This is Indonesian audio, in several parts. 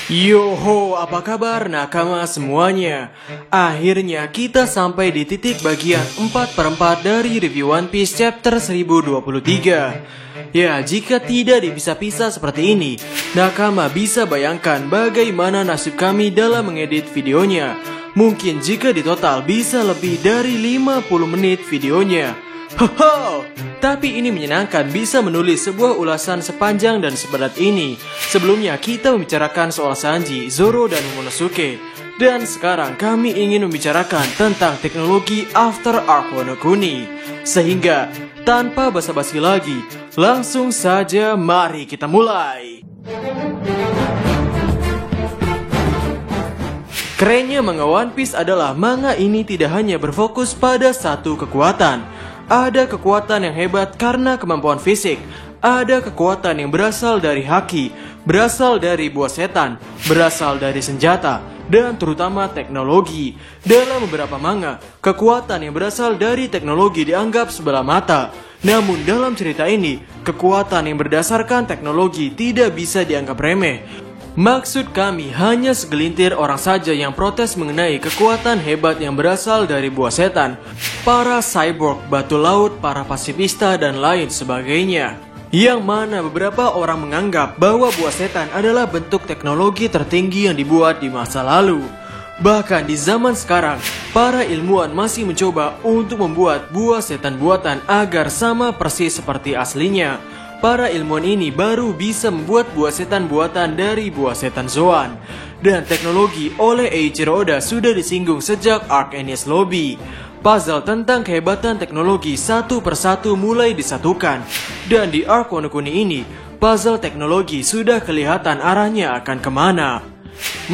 Yoho, apa kabar nakama semuanya? Akhirnya kita sampai di titik bagian 4/4 dari review One Piece chapter 1023. Ya, jika tidak dipisah-pisah seperti ini, nakama bisa bayangkan bagaimana nasib kami dalam mengedit videonya. Mungkin jika di total bisa lebih dari 50 menit videonya. Hoho, tapi ini menyenangkan bisa menulis sebuah ulasan sepanjang dan seberat ini. Sebelumnya kita membicarakan soal Sanji, Zoro, dan Momonosuke. Dan sekarang kami ingin membicarakan tentang teknologi After Arc Wano Kuni. Sehingga, tanpa basa-basi lagi, langsung saja mari kita mulai. Kerennya manga One Piece adalah manga ini tidak hanya berfokus pada satu kekuatan. Ada kekuatan yang hebat karena kemampuan fisik, ada kekuatan yang berasal dari haki, berasal dari buah setan, berasal dari senjata, dan terutama teknologi. Dalam beberapa manga, kekuatan yang berasal dari teknologi dianggap sebelah mata. Namun dalam cerita ini, kekuatan yang berdasarkan teknologi tidak bisa dianggap remeh. Maksud kami hanya segelintir orang saja yang protes mengenai kekuatan hebat yang berasal dari buah setan, para cyborg, batu laut, para pasifista, dan lain sebagainya. Yang mana beberapa orang menganggap bahwa buah setan adalah bentuk teknologi tertinggi yang dibuat di masa lalu. Bahkan di zaman sekarang, para ilmuwan masih mencoba untuk membuat buah setan buatan agar sama persis seperti aslinya. Para ilmuwan ini baru bisa membuat buah setan buatan dari buah setan Zoan. Dan teknologi oleh Eiichiro Oda sudah disinggung sejak Arc Enies Lobby. Puzzle tentang kehebatan teknologi satu persatu mulai disatukan. Dan di Arc Wano Kuni ini, puzzle teknologi sudah kelihatan arahnya akan kemana.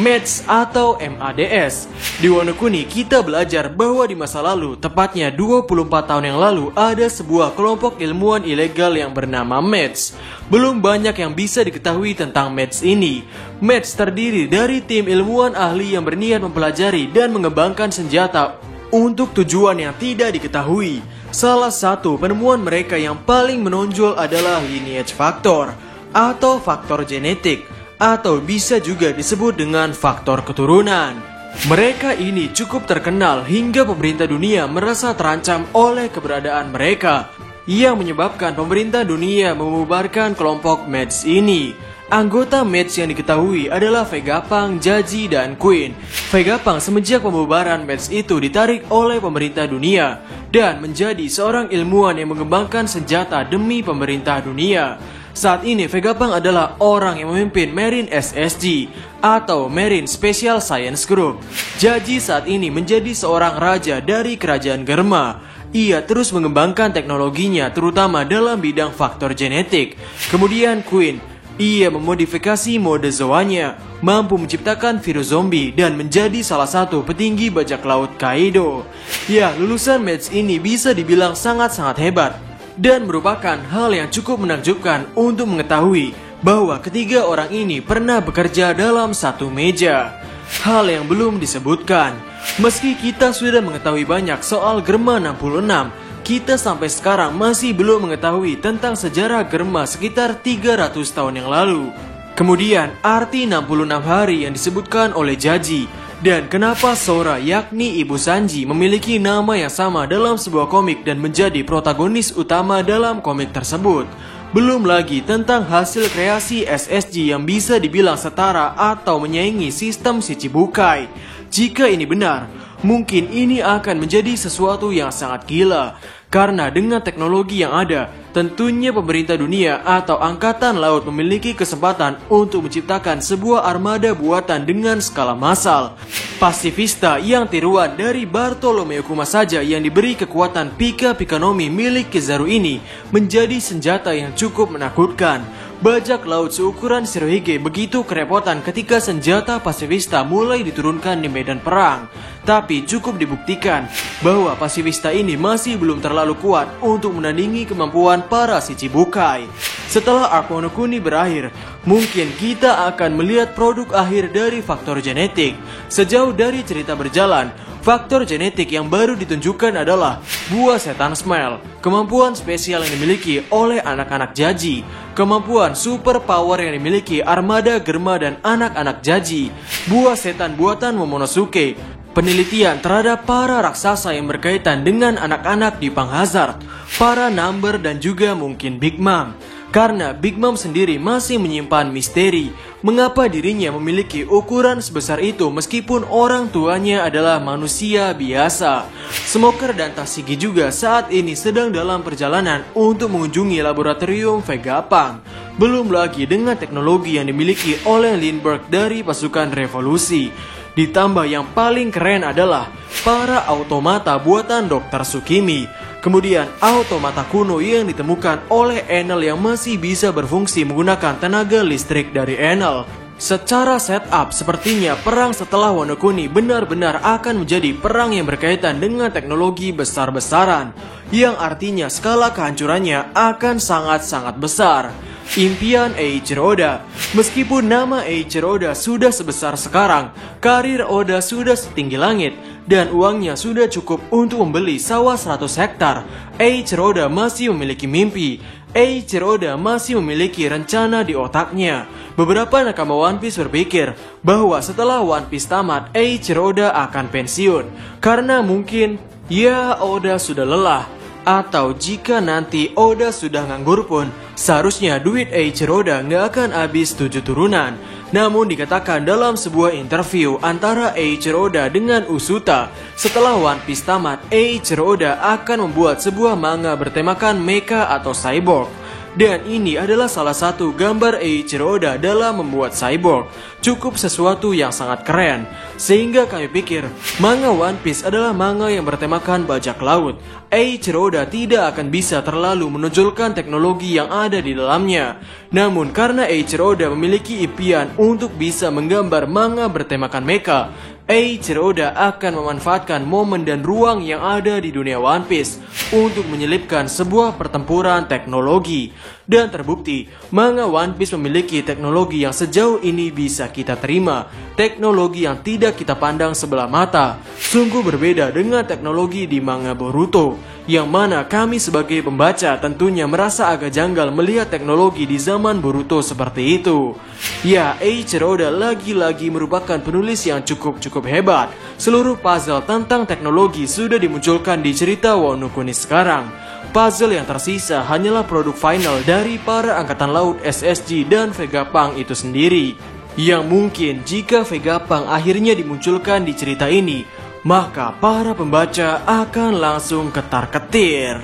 MADS atau MADS. Di Wano Kuni kita belajar bahwa di masa lalu, tepatnya 24 tahun yang lalu, ada sebuah kelompok ilmuwan ilegal yang bernama MADS. Belum banyak yang bisa diketahui tentang MADS ini. MADS terdiri dari tim ilmuwan ahli yang berniat mempelajari dan mengembangkan senjata untuk tujuan yang tidak diketahui. Salah satu penemuan mereka yang paling menonjol adalah lineage factor atau faktor genetik, atau bisa juga disebut dengan faktor keturunan. Mereka ini cukup terkenal hingga pemerintah dunia merasa terancam oleh keberadaan mereka, yang menyebabkan pemerintah dunia membubarkan kelompok MADS ini. Anggota MADS yang diketahui adalah Vegapunk, Jaji, dan Queen. Vegapunk semenjak pembubaran MADS itu ditarik oleh pemerintah dunia dan menjadi seorang ilmuwan yang mengembangkan senjata demi pemerintah dunia. Saat ini Vegapunk adalah orang yang memimpin Marine SSG atau Marine Special Science Group. Jaji saat ini menjadi seorang raja dari kerajaan Germa. Ia terus mengembangkan teknologinya terutama dalam bidang faktor genetik. Kemudian Queen, ia memodifikasi mode Zoanya, mampu menciptakan virus zombie dan menjadi salah satu petinggi bajak laut Kaido. Ya, lulusan MADS ini bisa dibilang sangat-sangat hebat. Dan merupakan hal yang cukup menakjubkan untuk mengetahui bahwa ketiga orang ini pernah bekerja dalam satu meja. Hal yang belum disebutkan, meski kita sudah mengetahui banyak soal Germa 66, kita sampai sekarang masih belum mengetahui tentang sejarah Germa sekitar 300 tahun yang lalu. Kemudian arti 66 hari yang disebutkan oleh Jaji. Dan kenapa Sora yakni Ibu Sanji memiliki nama yang sama dalam sebuah komik dan menjadi protagonis utama dalam komik tersebut. Belum lagi tentang hasil kreasi SSG yang bisa dibilang setara atau menyaingi sistem Shichibukai. Jika ini benar, mungkin ini akan menjadi sesuatu yang sangat gila. Karena dengan teknologi yang ada, tentunya pemerintah dunia atau angkatan laut memiliki kesempatan untuk menciptakan sebuah armada buatan dengan skala massal. Pasifista yang tiruan dari Bartolomeo Kuma saja yang diberi kekuatan Pika Pikanomi milik Kizaru ini menjadi senjata yang cukup menakutkan. Bajak laut seukuran Shirohige begitu kerepotan ketika senjata pasifista mulai diturunkan di medan perang. Tapi cukup dibuktikan bahwa pasifista ini masih belum terlalu kuat untuk menandingi kemampuan para Shichibukai. Setelah Arc Wano Kuni berakhir, mungkin kita akan melihat produk akhir dari faktor genetik. Sejauh dari cerita berjalan, faktor genetik yang baru ditunjukkan adalah buah setan Smile, kemampuan spesial yang dimiliki oleh anak-anak Jaji. kemampuan super power yang dimiliki armada Germa dan anak-anak Jaji, buah setan buatan Momonosuke, penelitian terhadap para raksasa yang berkaitan dengan anak-anak di Pang Hazard, para Number dan juga mungkin Big Mom. Karena Big Mom sendiri masih menyimpan misteri mengapa dirinya memiliki ukuran sebesar itu meskipun orang tuanya adalah manusia biasa. Smoker dan Tashigi juga saat ini sedang dalam perjalanan untuk mengunjungi laboratorium Vegapunk. Belum lagi dengan teknologi yang dimiliki oleh Lindbergh dari pasukan revolusi. Ditambah yang paling keren adalah para automata buatan Dr. Tsukimi. Kemudian automata kuno yang ditemukan oleh Enel yang masih bisa berfungsi menggunakan tenaga listrik dari Enel. Secara setup sepertinya perang setelah Wano Kuni benar-benar akan menjadi perang yang berkaitan dengan teknologi besar-besaran, yang artinya skala kehancurannya akan sangat-sangat besar. Impian Eiichiro Oda. Meskipun nama Eiichiro Oda sudah sebesar sekarang, karir Oda sudah setinggi langit, dan uangnya sudah cukup untuk membeli sawah 100 hektar, Eiichiro Oda masih memiliki mimpi. Eiichiro Oda masih memiliki rencana di otaknya. Beberapa nakama One Piece berpikir bahwa setelah One Piece tamat, Eiichiro Oda akan pensiun. Karena mungkin, ya Oda sudah lelah. Atau jika nanti Oda sudah nganggur pun, seharusnya duit Eiichiro Oda nggak akan habis 7 turunan. Namun dikatakan dalam sebuah interview antara Eiichiro Oda dengan Usuta, setelah One Piece tamat, Eiichiro Oda akan membuat sebuah manga bertemakan mecha atau cyborg. Dan ini adalah salah satu gambar Eiichiro Oda dalam membuat cyborg. Cukup sesuatu yang sangat keren. Sehingga kami pikir, manga One Piece adalah manga yang bertemakan bajak laut. Eiichiro Oda tidak akan bisa terlalu menonjolkan teknologi yang ada di dalamnya. Namun karena Eiichiro Oda memiliki impian untuk bisa menggambar manga bertemakan mecha, Eiichiro Oda akan memanfaatkan momen dan ruang yang ada di dunia One Piece untuk menyelipkan sebuah pertempuran teknologi. Dan terbukti, manga One Piece memiliki teknologi yang sejauh ini bisa kita terima. Teknologi yang tidak kita pandang sebelah mata. Sungguh berbeda dengan teknologi di manga Boruto, yang mana kami sebagai pembaca tentunya merasa agak janggal melihat teknologi di zaman Boruto seperti itu. Ya, Eiichiro Oda lagi-lagi merupakan penulis yang cukup hebat. Seluruh puzzle tentang teknologi sudah dimunculkan di cerita Wano Kuni sekarang. Puzzle yang tersisa hanyalah produk final dari para angkatan laut SSG dan Vegapunk itu sendiri. Yang mungkin jika Vegapunk akhirnya dimunculkan di cerita ini, maka para pembaca akan langsung ketar-ketir.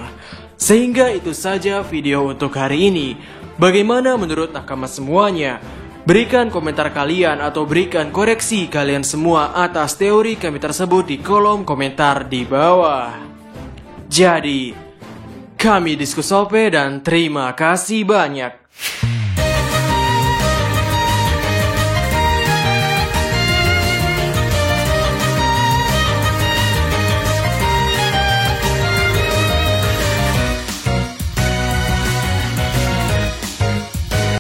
Sehingga itu saja video untuk hari ini. Bagaimana menurut nakama semuanya? Berikan komentar kalian atau berikan koreksi kalian semua atas teori kami tersebut di kolom komentar di bawah. Jadi, kami Diskusope dan terima kasih banyak.